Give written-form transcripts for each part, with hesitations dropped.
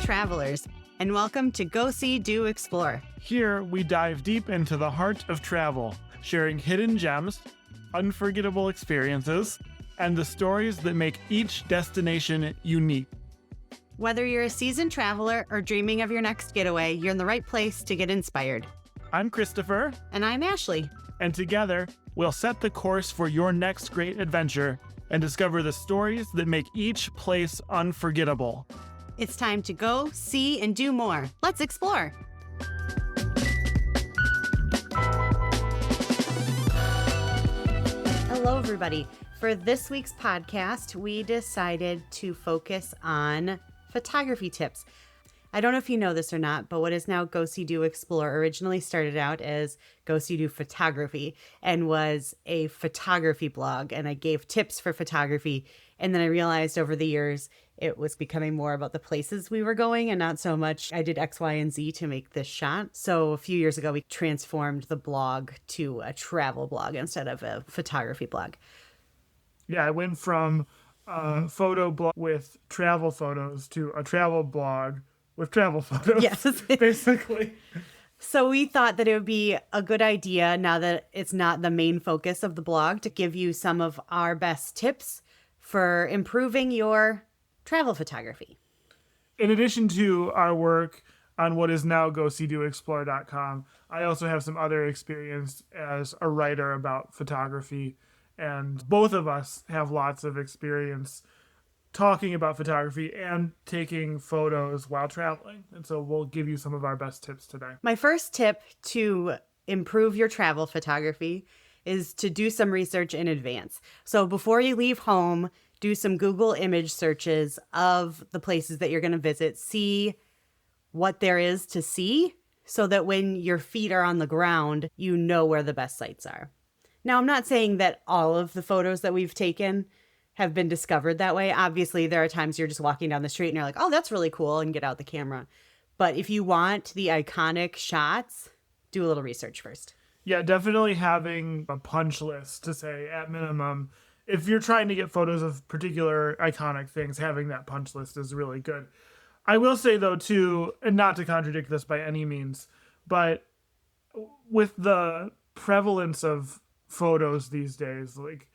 travelers, and welcome to Go See, Do, Explore. Here, we dive deep into the heart of travel, sharing hidden gems, unforgettable experiences, and the stories that make each destination unique. Whether you're a seasoned traveler or dreaming of your next getaway, you're in the right place to get inspired. I'm Christopher. And I'm Ashleigh. And together, we'll set the course for your next great adventure and discover the stories that make each place unforgettable. It's time to go, see, and do more. Let's explore. Hello, everybody. For this week's podcast, we decided to focus on photography tips. I don't know if you know this or not, but what is now Go See, Do, Explore originally started out as Go See, Do Photography and was a photography blog. And I gave tips for photography. And then I realized over the years, it was becoming more about the places we were going and not so much I did X, Y, and Z to make this shot. So a few years ago, we transformed the blog to a travel blog instead of a photography blog. Yeah, I went from a photo blog with travel photos to a travel blog with travel photos. Yes. Basically. So we thought that it would be a good idea, now that it's not the main focus of the blog, to give you some of our best tips for improving your travel photography. In addition to our work on what is now GoSeeDoExplore.com, I also have some other experience as a writer about photography, and both of us have lots of experience talking about photography and taking photos while traveling. And so we'll give you some of our best tips today. My first tip to improve your travel photography is to do some research in advance. So before you leave home, do some Google image searches of the places that you're going to visit. See what there is to see so that when your feet are on the ground, you know where the best sites are. Now, I'm not saying that all of the photos that we've taken have been discovered that way. Obviously, there are times you're just walking down the street and you're like, oh, that's really cool, and get out the camera. But if you want the iconic shots, do a little research first. Yeah, definitely having a punch list to say, at minimum, if you're trying to get photos of particular iconic things, having that punch list is really good. I will say, though, too, and not to contradict this by any means, but with the prevalence of photos these days, like,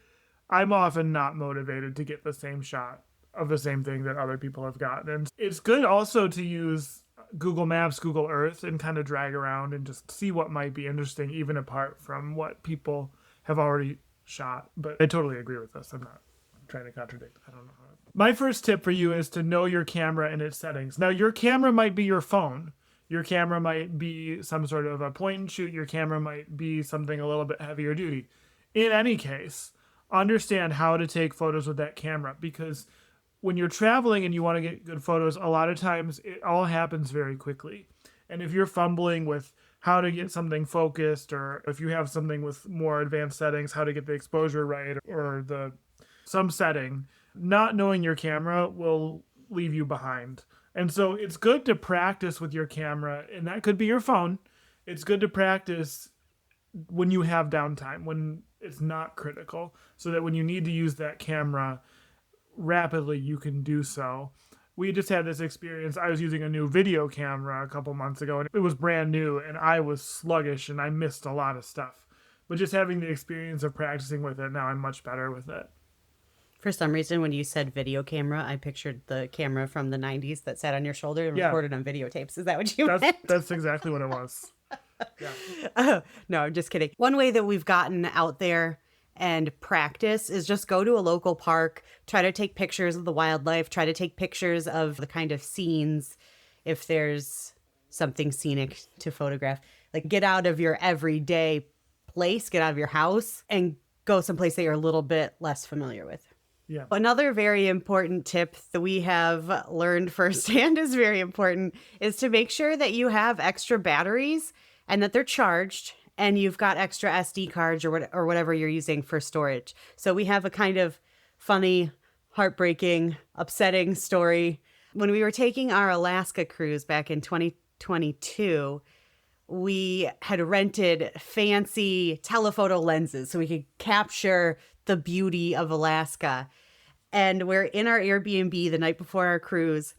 I'm often not motivated to get the same shot of the same thing that other people have gotten. And it's good also to use Google Maps, Google Earth, and kind of drag around and just see what might be interesting, even apart from what people have already shot. But I totally agree with this. I'm not trying to contradict. I don't know. My first tip for you is to know your camera and its settings. Now, your camera might be your phone. Your camera might be some sort of a point and shoot. Your camera might be something a little bit heavier duty. In any case, understand how to take photos with that camera, because when you're traveling and you want to get good photos, a lot of times it all happens very quickly. And if you're fumbling with how to get something focused, or if you have something with more advanced settings, how to get the exposure right, or some setting, not knowing your camera will leave you behind. And so it's good to practice with your camera, and that could be your phone. It's good to practice when you have downtime, when it's not critical, so that when you need to use that camera rapidly, you can do so. We just had this experience. I was using a new video camera a couple months ago, and it was brand new, and I was sluggish, and I missed a lot of stuff. But just having the experience of practicing with it, now I'm much better with it. For some reason, when you said video camera, I pictured the camera from the 90s that sat on your shoulder and recorded on videotapes. Is that what you meant? That's exactly what it was. Yeah. No, I'm just kidding. One way that we've gotten out there and practice is just go to a local park, try to take pictures of the wildlife, try to take pictures of the kind of scenes if there's something scenic to photograph. Like, get out of your everyday place, get out of your house, and go someplace that you're a little bit less familiar with. Yeah. Another very important tip that we have learned firsthand is very important is to make sure that you have extra batteries and that they're charged, and you've got extra SD cards or whatever you're using for storage. So we have a kind of funny, heartbreaking, upsetting story. When we were taking our Alaska cruise back in 2022, we had rented fancy telephoto lenses so we could capture the beauty of Alaska. And we're in our Airbnb the night before our cruise,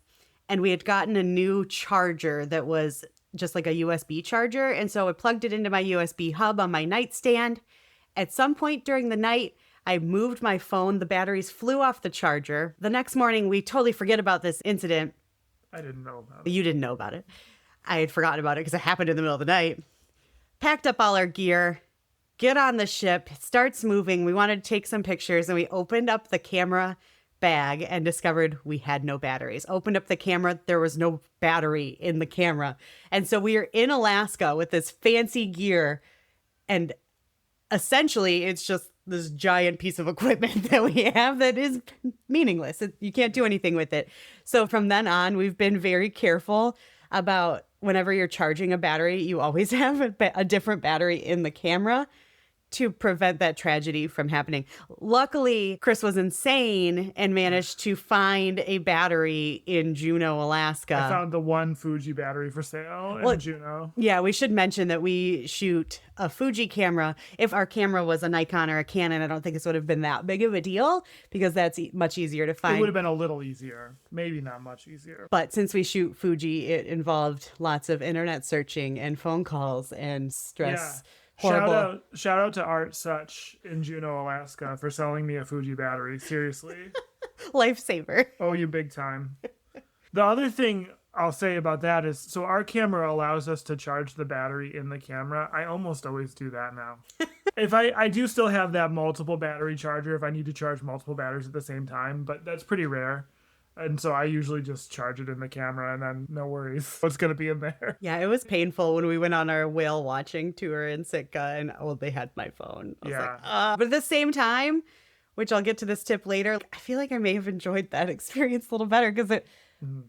and we had gotten a new charger that was just like a USB charger. And so I plugged it into my USB hub on my nightstand. At some point during the night, I moved my phone. The batteries flew off the charger. The next morning, we totally forget about this incident. I didn't know about it. You didn't know about it. I had forgotten about it because it happened in the middle of the night. Packed up all our gear, get on the ship, it starts moving. We wanted to take some pictures, and we opened up the camera bag and discovered we had no batteries. Opened up the camera, there was no battery in the camera. And so we are in Alaska with this fancy gear, and essentially it's just this giant piece of equipment that we have that is meaningless. You can't do anything with it. So from then on, we've been very careful about whenever you're charging a battery, you always have a different battery in the camera to prevent that tragedy from happening. Luckily, Chris was insane and managed to find a battery in Juneau, Alaska. I found the one Fuji battery for sale in Juneau. Yeah, we should mention that we shoot a Fuji camera. If our camera was a Nikon or a Canon, I don't think this would have been that big of a deal because that's much easier to find. It would have been a little easier. Maybe not much easier. But since we shoot Fuji, it involved lots of internet searching and phone calls and stress. Yeah. Horrible. Shout out to Art Such in Juneau, Alaska for selling me a Fuji battery. Seriously. Lifesaver. Oh, you big time. The other thing I'll say about that is, so our camera allows us to charge the battery in the camera. I almost always do that now. If I do still have that multiple battery charger if I need to charge multiple batteries at the same time, but that's pretty rare. And so I usually just charge it in the camera and then no worries what's going to be in there. Yeah, it was painful when we went on our whale watching tour in Sitka and they had my phone. I was like, but at the same time, which I'll get to this tip later, I feel like I may have enjoyed that experience a little better because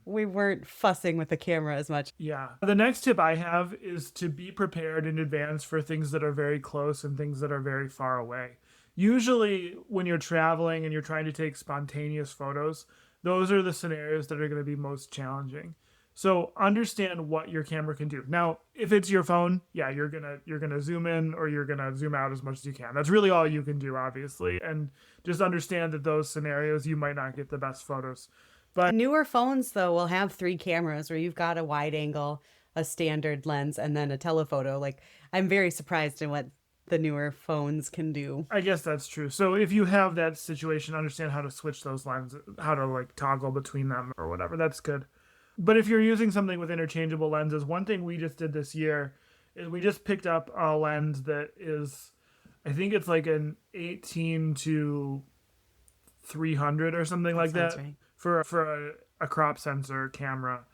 we weren't fussing with the camera as much. Yeah. The next tip I have is to be prepared in advance for things that are very close and things that are very far away. Usually when you're traveling and you're trying to take spontaneous photos, those are the scenarios that are going to be most challenging. So understand what your camera can do. Now, if it's your phone, yeah, you're gonna zoom in or you're gonna zoom out as much as you can. That's really all you can do, obviously. And just understand that those scenarios you might not get the best photos. But newer phones, though, will have 3 cameras where you've got a wide angle, a standard lens, and then a telephoto. Like, I'm very surprised in what the newer phones can do. I guess that's true. So if you have that situation, understand how to switch those lenses, how to like toggle between them or whatever. That's good. But if you're using something with interchangeable lenses, one thing we just did this year is we just picked up a lens that is, I think it's like an 18 to 300 or something like that, right, for a crop sensor camera.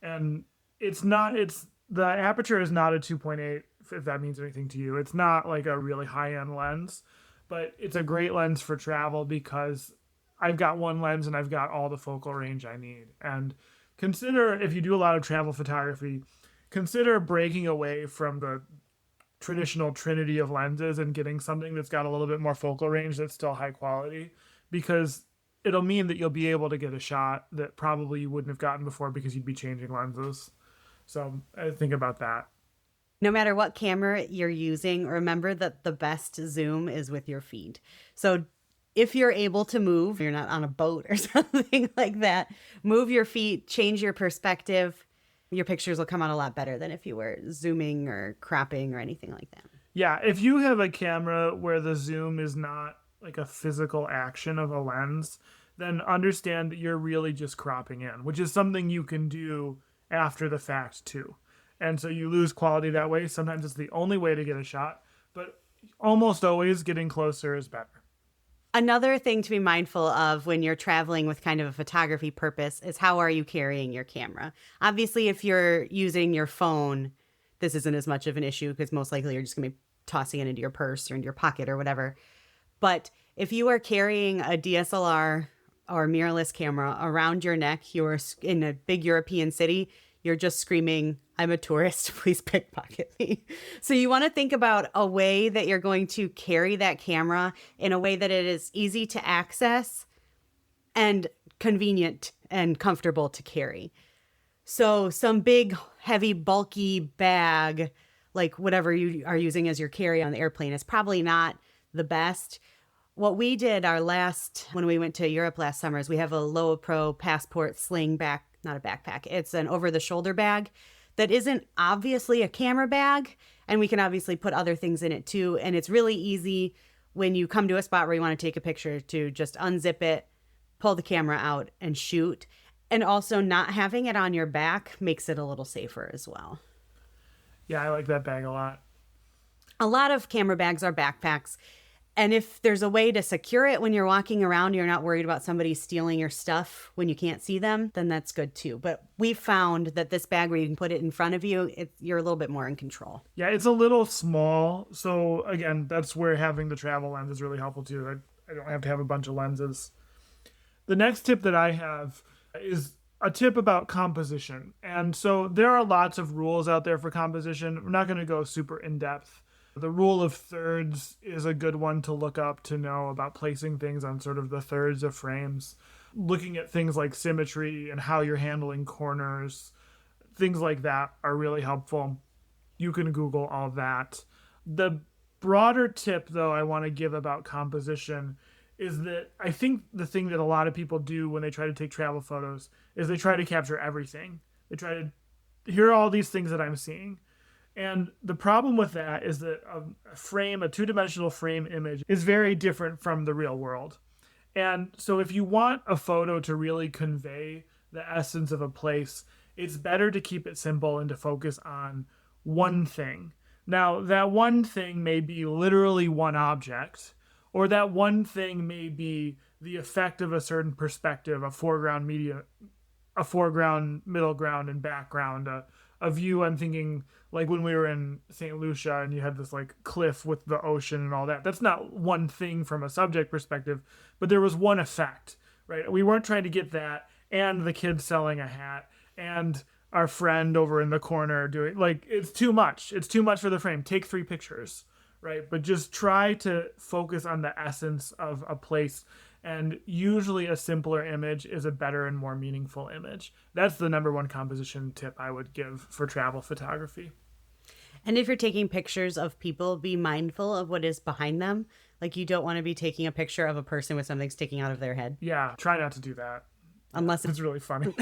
And the aperture is not a 2.8, if that means anything to you. It's not like a really high-end lens, but it's a great lens for travel because I've got one lens and I've got all the focal range I need. And consider, if you do a lot of travel photography, consider breaking away from the traditional trinity of lenses and getting something that's got a little bit more focal range that's still high quality, because it'll mean that you'll be able to get a shot that probably you wouldn't have gotten before because you'd be changing lenses. So I think about that. No matter what camera you're using, remember that the best zoom is with your feet. So if you're able to move, you're not on a boat or something like that, move your feet, change your perspective. Your pictures will come out a lot better than if you were zooming or cropping or anything like that. Yeah, if you have a camera where the zoom is not like a physical action of a lens, then understand that you're really just cropping in, which is something you can do after the fact too. And so you lose quality that way. Sometimes it's the only way to get a shot, but almost always getting closer is better. Another thing to be mindful of when you're traveling with kind of a photography purpose is how are you carrying your camera? Obviously, if you're using your phone, this isn't as much of an issue because most likely you're just going to be tossing it into your purse or into your pocket or whatever. But if you are carrying a DSLR or mirrorless camera around your neck, you're in a big European city, you're just screaming, I'm a tourist, please pickpocket me. So you want to think about a way that you're going to carry that camera in a way that it is easy to access and convenient and comfortable to carry. So some big, heavy, bulky bag, like whatever you are using as your carry on the airplane, is probably not the best. What we did when we went to Europe last summer is we have a Low Pro Passport sling not a backpack. It's an over-the-shoulder bag that isn't obviously a camera bag, and we can obviously put other things in it too. And it's really easy when you come to a spot where you want to take a picture to just unzip it, pull the camera out, and shoot. And also not having it on your back makes it a little safer as well. Yeah, I like that bag a lot. A lot of camera bags are backpacks. And if there's a way to secure it when you're walking around, you're not worried about somebody stealing your stuff when you can't see them, then that's good too. But we found that this bag where you can put it in front of you, you're a little bit more in control. Yeah, it's a little small. So again, that's where having the travel lens is really helpful too. I don't have to have a bunch of lenses. The next tip that I have is a tip about composition. And so there are lots of rules out there for composition. We're not going to go super in depth. The rule of thirds is a good one to look up to know about placing things on sort of the thirds of frames. Looking at things like symmetry and how you're handling corners, things like that are really helpful. You can Google all that. The broader tip, though, I want to give about composition is that I think the thing that a lot of people do when they try to take travel photos is they try to capture everything. They try to, here are all these things that I'm seeing. And the problem with that is that a two-dimensional frame image is very different from the real world. And so if you want a photo to really convey the essence of a place, it's better to keep it simple and to focus on one thing. Now, that one thing may be literally one object, or that one thing may be the effect of a certain perspective, a foreground, middle ground, and background, a view. I'm thinking like when we were in St. Lucia and you had this like cliff with the ocean and all that. That's not one thing from a subject perspective, but there was one effect, right? We weren't trying to get that and the kid selling a hat and our friend over in the corner doing, like, it's too much. It's too much for the frame. Take 3 pictures, right? But just try to focus on the essence of a place. And usually a simpler image is a better and more meaningful image. That's the number one composition tip I would give for travel photography. And if you're taking pictures of people, be mindful of what is behind them. Like, you don't want to be taking a picture of a person with something sticking out of their head. Yeah, try not to do that. Unless it's really funny.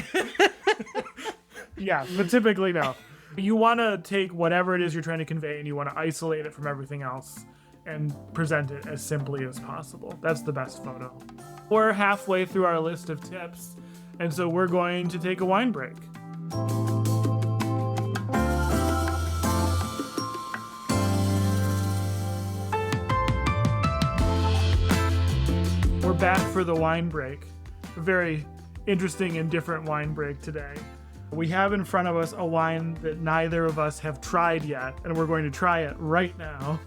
Yeah, but typically no. You want to take whatever it is you're trying to convey and you want to isolate it from everything else and present it as simply as possible. That's the best photo. We're halfway through our list of tips, and so we're going to take a wine break. We're back for the wine break. A very interesting and different wine break today. We have in front of us a wine that neither of us have tried yet, and we're going to try it right now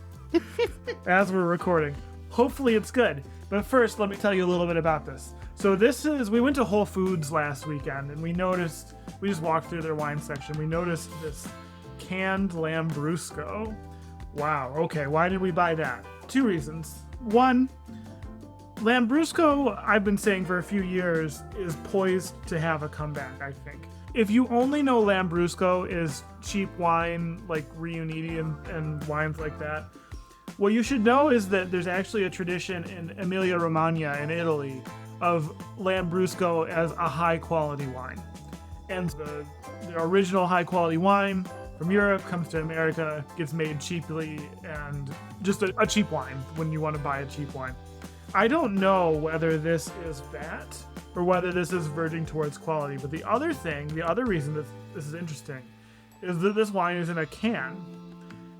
as we're recording. Hopefully it's good. But first, let me tell you a little bit about this. So we went to Whole Foods last weekend, and we just walked through their wine section. We noticed this canned Lambrusco. Wow, okay, why did we buy that? 2 reasons. One, Lambrusco, I've been saying for a few years, is poised to have a comeback, I think. If you only know Lambrusco is cheap wine like Riuniti and wines like that, what you should know is that there's actually a tradition in Emilia-Romagna in Italy of Lambrusco as a high-quality wine. And the original high-quality wine from Europe comes to America, gets made cheaply, and just a cheap wine when you want to buy a cheap wine. I don't know whether this is that or whether this is verging towards quality, but the other reason that this is interesting is that this wine is in a can.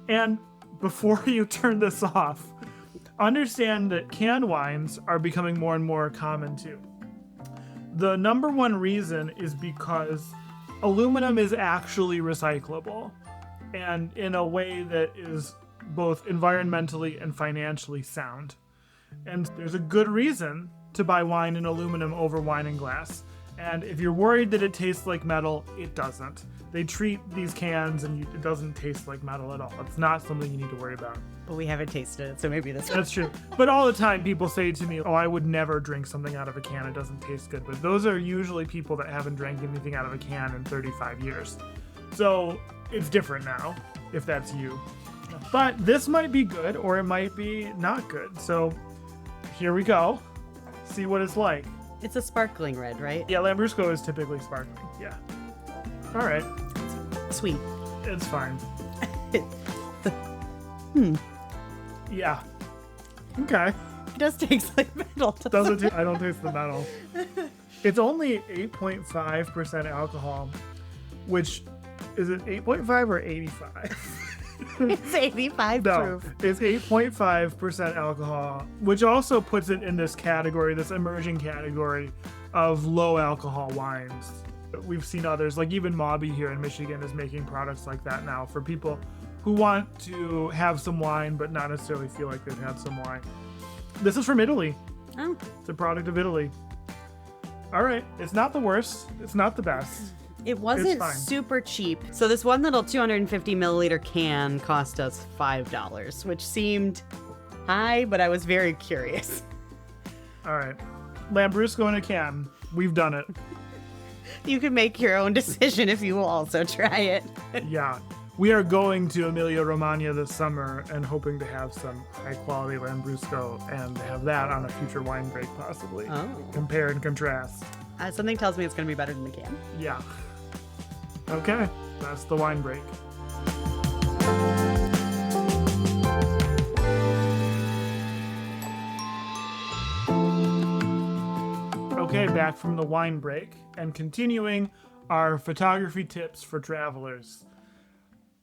And before you turn this off, understand that canned wines are becoming more and more common too. The number one reason is because aluminum is actually recyclable, and in a way that is both environmentally and financially sound. And there's a good reason to buy wine in aluminum over wine in glass. And if you're worried that it tastes like metal, it doesn't. They treat these cans and it doesn't taste like metal at all. It's not something you need to worry about. But we haven't tasted it, so maybe That's true. But all the time people say to me, oh, I would never drink something out of a can. It doesn't taste good. But those are usually people that haven't drank anything out of a can in 35 years. So it's different now, if that's you. But this might be good or it might be not good. So here we go. See what it's like. It's a sparkling red, right? Yeah, Lambrusco is typically sparkling. Yeah. All right. Sweet. It's fine. Yeah. Okay. It does taste like metal. Doesn't I don't taste the metal. It's only 8.5% alcohol, which is it 8.5 or 85? It's 85 No, proof. it's 8.5% alcohol, which also puts it in this category, this emerging category of low alcohol wines. We've seen others, like even Mobby here in Michigan is making products like that now for people who want to have some wine but not necessarily feel like they've had some wine. This is from Italy. Oh. It's a product of Italy. All right. It's not the worst. It's not the best. It wasn't super cheap. So this one little 250 milliliter can cost us $5, which seemed high, but I was very curious. All right. Lambrusco in a can. We've done it. You can make your own decision if you will also try it. Yeah. We are going to Emilia-Romagna this summer and hoping to have some high-quality Lambrusco and have that on a future wine break, possibly. Oh. Compare and contrast. Something tells me it's going to be better than the can. Yeah. Okay. That's the wine break. Okay, back from the wine break and continuing our photography tips for travelers.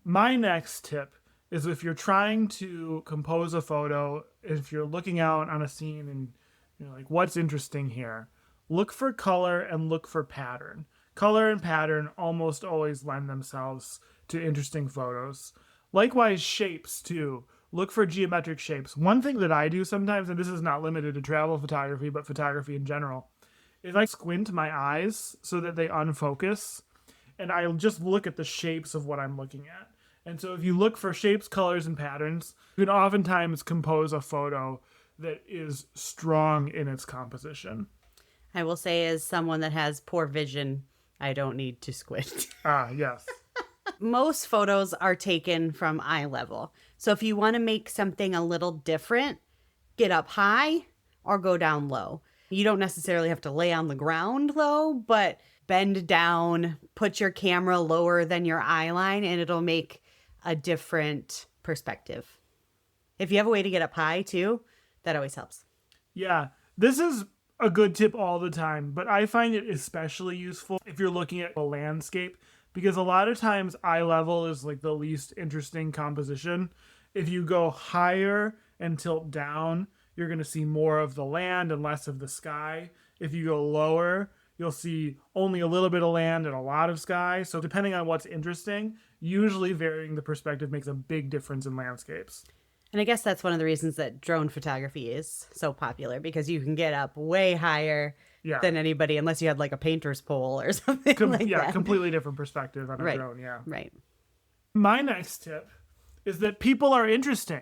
My next tip is if you're trying to compose a photo, if you're looking out on a scene and you're like, what's interesting here? Look for color and look for pattern. Color and pattern almost always lend themselves to interesting photos. Likewise, shapes too. Look for geometric shapes. One thing that I do sometimes, and this is not limited to travel photography, but photography in general, is I squint my eyes so that they unfocus, and I'll just look at the shapes of what I'm looking at. And so if you look for shapes, colors, and patterns, you can oftentimes compose a photo that is strong in its composition. I will say, as someone that has poor vision, I don't need to squint. Ah, yes. Most photos are taken from eye level. So if you want to make something a little different, get up high or go down low. You don't necessarily have to lay on the ground low, but bend down, put your camera lower than your eye line, and it'll make a different perspective. If you have a way to get up high too, that always helps. Yeah, this is a good tip all the time, but I find it especially useful if you're looking at a landscape, because a lot of times eye level is like the least interesting composition. If you go higher and tilt down, you're going to see more of the land and less of the sky. If you go lower, you'll see only a little bit of land and a lot of sky. So depending on what's interesting, usually varying the perspective makes a big difference in landscapes. And I guess that's one of the reasons that drone photography is so popular, because you can get up way higher than anybody, unless you had like a painter's pole or something like that. Completely different perspective on a drone, Right. My next tip is that people are interesting.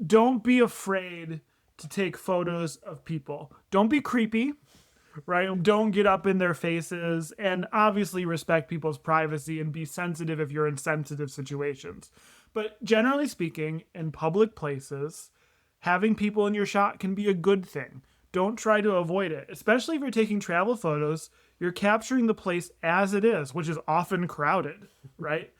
Don't be afraid to take photos of people. Don't be creepy, right? Don't get up in their faces, and obviously respect people's privacy and be sensitive if you're in sensitive situations. But generally speaking, in public places, having people in your shot can be a good thing. Don't try to avoid it. Especially if you're taking travel photos, you're capturing the place as it is, which is often crowded, right?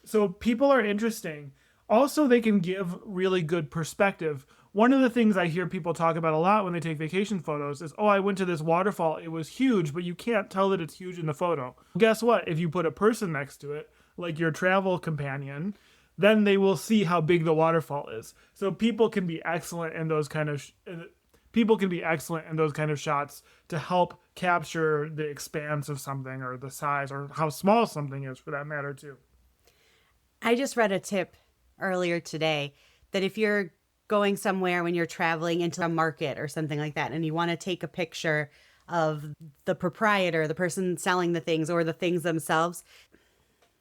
So people are interesting. Also, they can give really good perspective. One of the things I hear people talk about a lot when they take vacation photos is, oh, I went to this waterfall. It was huge, but you can't tell that it's huge in the photo. Guess what? If you put a person next to it, like your travel companion, then they will see how big the waterfall is. So people can be excellent in those kind of shots to help capture the expanse of something, or the size, or how small something is for that matter too. I just read a tip earlier today that if you're going somewhere when you're traveling into a market or something like that, and you want to take a picture of the proprietor, the person selling the things, or the things themselves,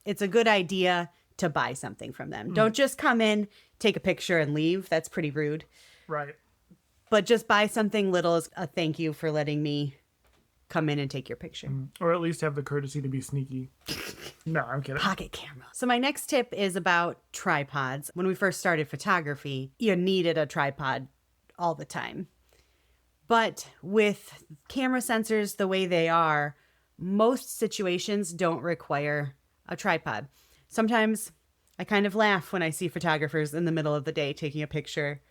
it's a good idea to buy something from them. Don't just come in, take a picture and leave. That's pretty rude. Right. But just buy something little as a thank you for letting me come in and take your picture. Or at least have the courtesy to be sneaky. No, I'm kidding. Pocket camera. So my next tip is about tripods. When we first started photography, you needed a tripod all the time. But with camera sensors the way they are, most situations don't require a tripod. Sometimes I kind of laugh when I see photographers in the middle of the day taking a picture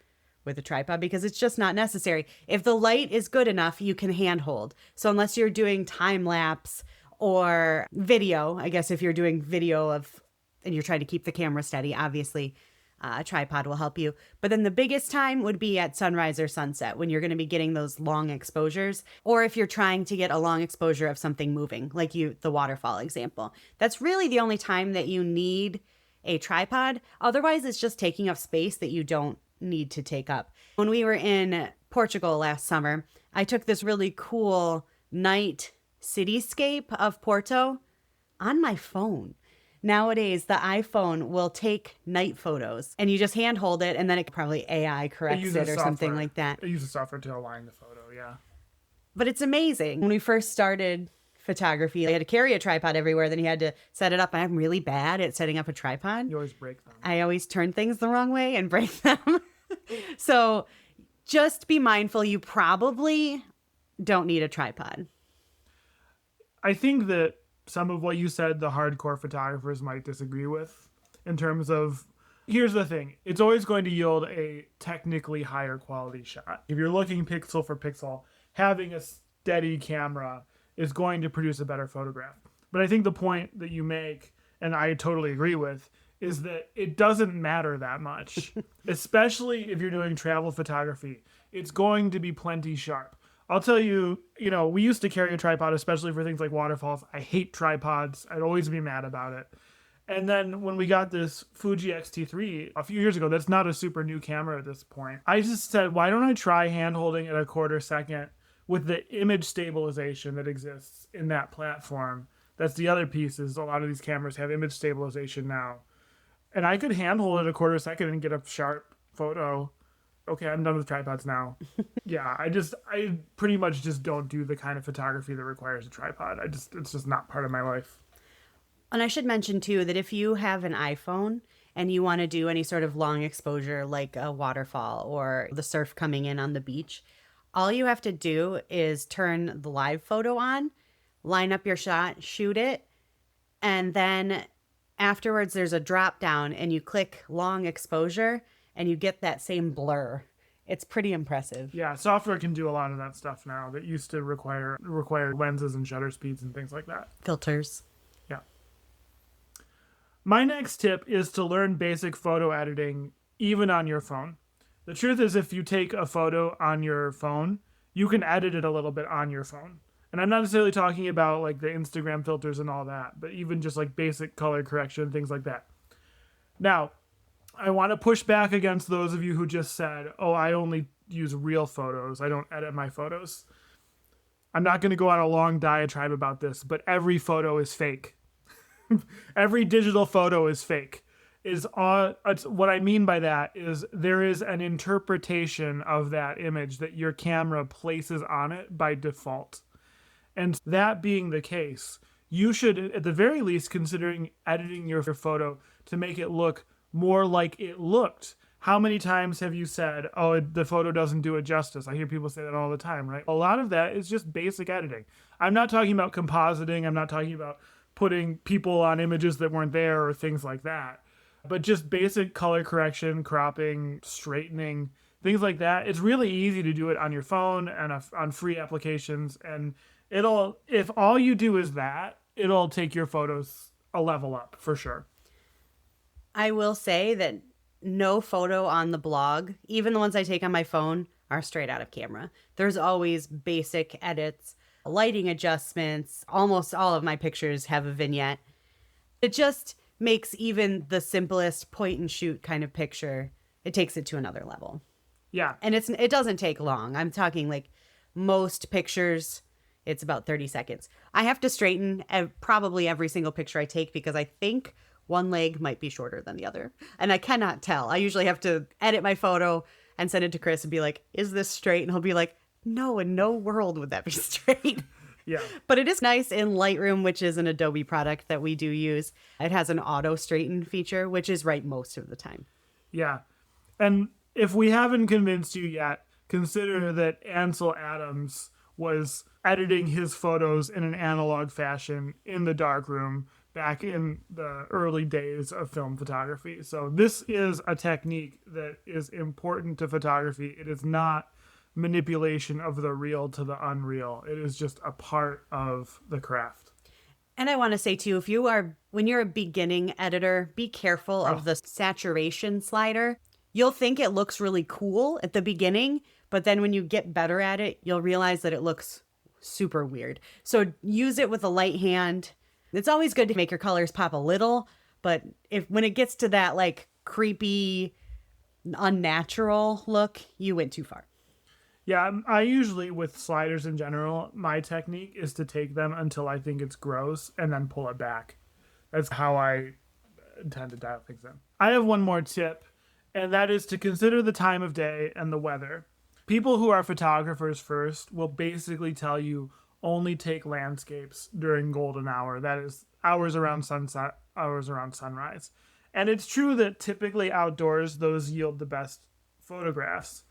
with a tripod because it's just not necessary. If the light is good enough, you can handhold. So unless you're doing time lapse or video, I guess if you're doing video of and you're trying to keep the camera steady, obviously a tripod will help you. But then the biggest time would be at sunrise or sunset when you're going to be getting those long exposures, or if you're trying to get a long exposure of something moving, like the waterfall example. That's really the only time that you need a tripod. Otherwise, it's just taking up space that you don't need to take up. When we were in Portugal last summer, I took this really cool night cityscape of Porto on my phone. Nowadays, the iPhone will take night photos and you just handhold it and then it probably AI corrects it or something like that. It uses software to align the photo, yeah. But it's amazing. When we first started photography, I had to carry a tripod everywhere. Then you had to set it up. I'm really bad at setting up a tripod. You always break them. I always turn things the wrong way and break them. So just be mindful. You probably don't need a tripod. I think that some of what you said, the hardcore photographers might disagree with in terms of, here's the thing. It's always going to yield a technically higher quality shot. If you're looking pixel for pixel, having a steady camera is going to produce a better photograph. But I think the point that you make, and I totally agree with, is that it doesn't matter that much, especially if you're doing travel photography. It's going to be plenty sharp. I'll tell you, we used to carry a tripod, especially for things like waterfalls. I hate tripods. I'd always be mad about it. And then when we got this Fuji X-T3 a few years ago, that's not a super new camera at this point. I just said, why don't I try hand holding at a quarter second with the image stabilization that exists in that platform? That's the other piece, is a lot of these cameras have image stabilization now. And I could hand hold it a quarter second and get a sharp photo. Okay, I'm done with tripods now. Yeah, I pretty much just don't do the kind of photography that requires a tripod. It's just not part of my life. And I should mention too that if you have an iPhone and you want to do any sort of long exposure like a waterfall or the surf coming in on the beach, all you have to do is turn the live photo on, line up your shot, shoot it, and then afterwards there's a drop down and you click long exposure and you get that same blur. It's pretty impressive. Yeah, software can do a lot of that stuff now that used to require lenses and shutter speeds and things like that. Filters. Yeah. My next tip is to learn basic photo editing even on your phone. The truth is, if you take a photo on your phone, you can edit it a little bit on your phone. And I'm not necessarily talking about like the Instagram filters and all that, but even just like basic color correction, things like that. Now, I want to push back against those of you who just said, oh, I only use real photos. I don't edit my photos. I'm not going to go on a long diatribe about this, but every photo is fake. Every digital photo is fake. What I mean by that is there is an interpretation of that image that your camera places on it by default. And that being the case, you should, at the very least, considering editing your photo to make it look more like it looked. How many times have you said, oh, the photo doesn't do it justice? I hear people say that all the time, right? A lot of that is just basic editing. I'm not talking about compositing. I'm not talking about putting people on images that weren't there or things like that. But just basic color correction, cropping, straightening, things like that. It's really easy to do it on your phone and on free applications. And if all you do is that, it'll take your photos a level up for sure. I will say that no photo on the blog, even the ones I take on my phone, are straight out of camera. There's always basic edits, lighting adjustments. Almost all of my pictures have a vignette. It just makes even the simplest point and shoot kind of picture, it takes it to another level. Yeah. And it doesn't take long. I'm talking like most pictures, it's about 30 seconds. I have to straighten probably every single picture I take because I think one leg might be shorter than the other. And I cannot tell. I usually have to edit my photo and send it to Chris and be like, is this straight? And he'll be like, no, in no world would that be straight. Yeah. But it is nice in Lightroom, which is an Adobe product that we do use. It has an auto straighten feature, which is right most of the time. Yeah. And if we haven't convinced you yet, consider that Ansel Adams was editing his photos in an analog fashion in the darkroom back in the early days of film photography. So this is a technique that is important to photography. It is not manipulation of the real to the unreal. It is just a part of the craft. And I want to say too, when you're a beginning editor, be careful of the saturation slider. You'll think it looks really cool at the beginning, but then when you get better at it, you'll realize that it looks super weird. So use it with a light hand. It's always good to make your colors pop a little, but when it gets to that like creepy, unnatural look, you went too far. Yeah, I usually, with sliders in general, my technique is to take them until I think it's gross and then pull it back. That's how I tend to dial things in. I have one more tip, and that is to consider the time of day and the weather. People who are photographers first will basically tell you only take landscapes during golden hour. That is hours around sunset, hours around sunrise. And it's true that typically outdoors, those yield the best photographs.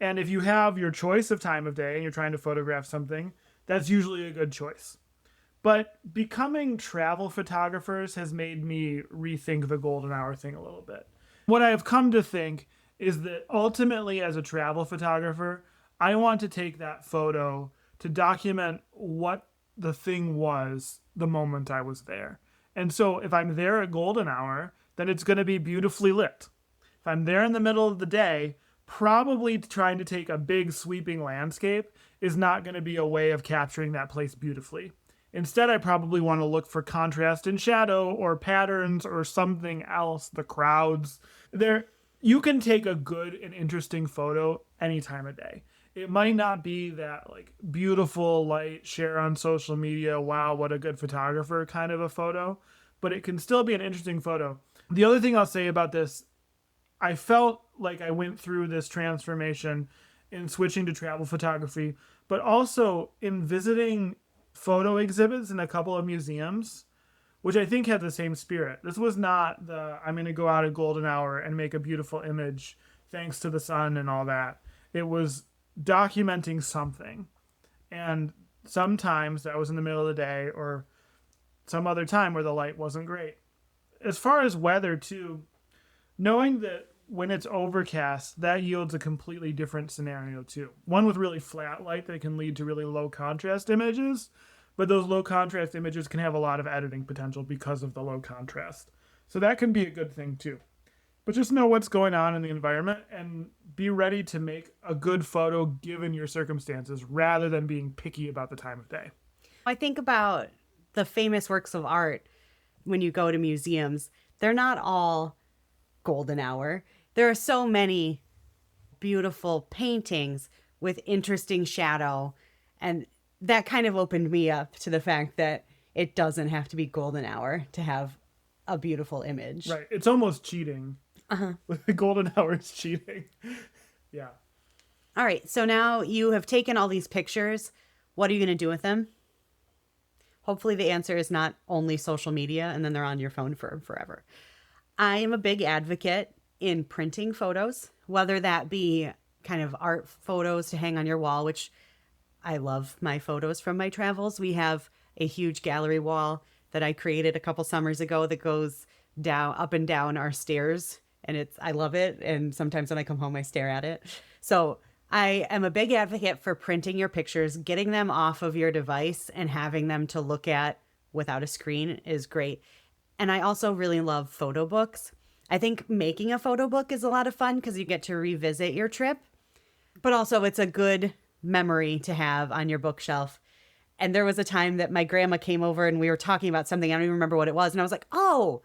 And if you have your choice of time of day and you're trying to photograph something, that's usually a good choice. But becoming travel photographers has made me rethink the golden hour thing a little bit. What I have come to think is that ultimately, as a travel photographer, I want to take that photo to document what the thing was the moment I was there. And so if I'm there at golden hour, then it's going to be beautifully lit. If I'm there in the middle of the day, probably trying to take a big sweeping landscape is not going to be a way of capturing that place beautifully. Instead, I probably want to look for contrast in shadow or patterns or something else, the crowds. You can take a good and interesting photo any time of day. It might not be that like beautiful light, share on social media, wow, what a good photographer kind of a photo, but it can still be an interesting photo. The other thing I'll say about this, I felt like I went through this transformation in switching to travel photography, but also in visiting photo exhibits in a couple of museums, which I think had the same spirit. This was not I'm going to go out at golden hour and make a beautiful image thanks to the sun and all that. It was documenting something. And sometimes that was in the middle of the day or some other time where the light wasn't great. As far as weather too, knowing that when it's overcast, that yields a completely different scenario too. One with really flat light that can lead to really low contrast images, but those low contrast images can have a lot of editing potential because of the low contrast. So that can be a good thing too. But just know what's going on in the environment and be ready to make a good photo given your circumstances rather than being picky about the time of day. I think about the famous works of art when you go to museums. They're not all golden hour. There are so many beautiful paintings with interesting shadow, and that kind of opened me up to the fact that it doesn't have to be golden hour to have a beautiful image. Right. It's almost cheating. The golden hour is cheating. Yeah. All right. So now you have taken all these pictures. What are you going to do with them? Hopefully the answer is not only social media and then they're on your phone forever. I am a big advocate in printing photos, whether that be kind of art photos to hang on your wall, which I love my photos from my travels. We have a huge gallery wall that I created a couple summers ago that goes down, up and down our stairs. And I love it. And sometimes when I come home, I stare at it. So I am a big advocate for printing your pictures, getting them off of your device and having them to look at without a screen is great. And I also really love photo books. I think making a photo book is a lot of fun because you get to revisit your trip, but also it's a good memory to have on your bookshelf. And there was a time that my grandma came over and we were talking about something. I don't even remember what it was. And I was like, oh,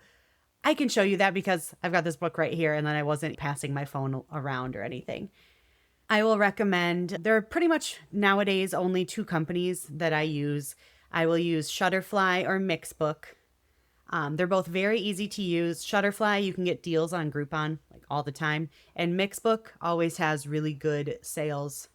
I can show you that because I've got this book right here. And then I wasn't passing my phone around or anything. I will recommend, there are pretty much nowadays only two companies that I use. I will use Shutterfly or Mixbook. They're both very easy to use. Shutterfly, you can get deals on Groupon like all the time. And Mixbook always has really good sales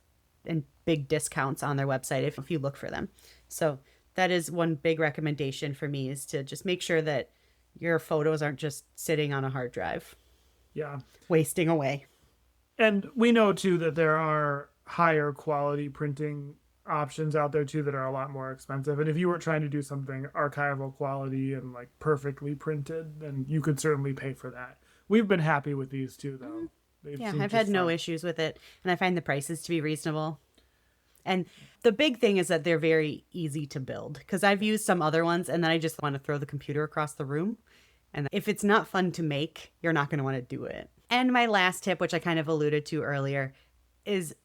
and big discounts on their website if you look for them. So that is one big recommendation for me, is to just make sure that your photos aren't just sitting on a hard drive. Yeah. Wasting away. And we know too that there are higher quality printing options out there too that are a lot more expensive. And if you were trying to do something archival quality and like perfectly printed, then you could certainly pay for that. We've been happy with these too, though. Yeah, I've had no issues with it, and I find the prices to be reasonable. And the big thing is that they're very easy to build, because I've used some other ones and then I just want to throw the computer across the room. And if it's not fun to make, you're not going to want to do it. And my last tip, which I kind of alluded to earlier, is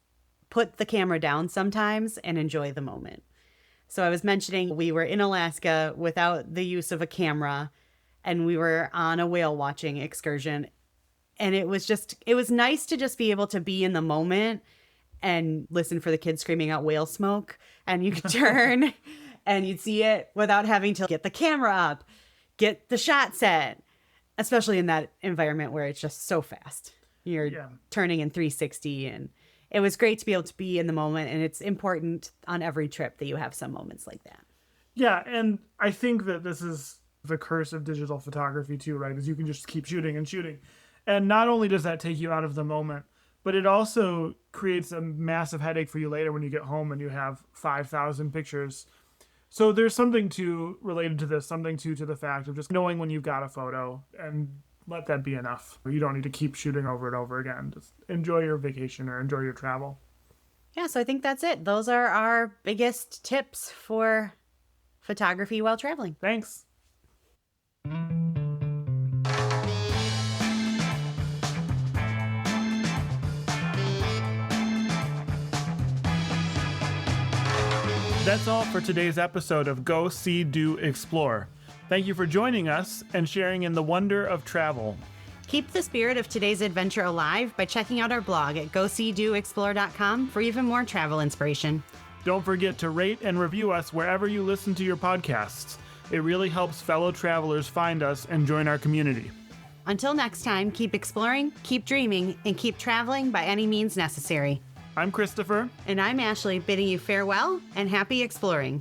put the camera down sometimes and enjoy the moment. So I was mentioning we were in Alaska without the use of a camera, and we were on a whale watching excursion. And it was nice to just be able to be in the moment and listen for the kids screaming out whale smoke. And you could turn and you'd see it without having to get the camera up, get the shot set, especially in that environment where it's just so fast. You're turning in 360, and it was great to be able to be in the moment. And it's important on every trip that you have some moments like that. Yeah, and I think that this is the curse of digital photography too, right? Is you can just keep shooting and shooting. And not only does that take you out of the moment, but it also creates a massive headache for you later when you get home and you have 5,000 pictures. So there's something related to this, something to the fact of just knowing when you've got a photo, and let that be enough. You don't need to keep shooting over and over again. Just enjoy your vacation or enjoy your travel. Yeah, so I think that's it. Those are our biggest tips for photography while traveling. Thanks. That's all for today's episode of Go, See, Do, Explore. Thank you for joining us and sharing in the wonder of travel. Keep the spirit of today's adventure alive by checking out our blog at goseedoexplore.com for even more travel inspiration. Don't forget to rate and review us wherever you listen to your podcasts. It really helps fellow travelers find us and join our community. Until next time, keep exploring, keep dreaming, and keep traveling by any means necessary. I'm Christopher. And I'm Ashleigh, bidding you farewell and happy exploring.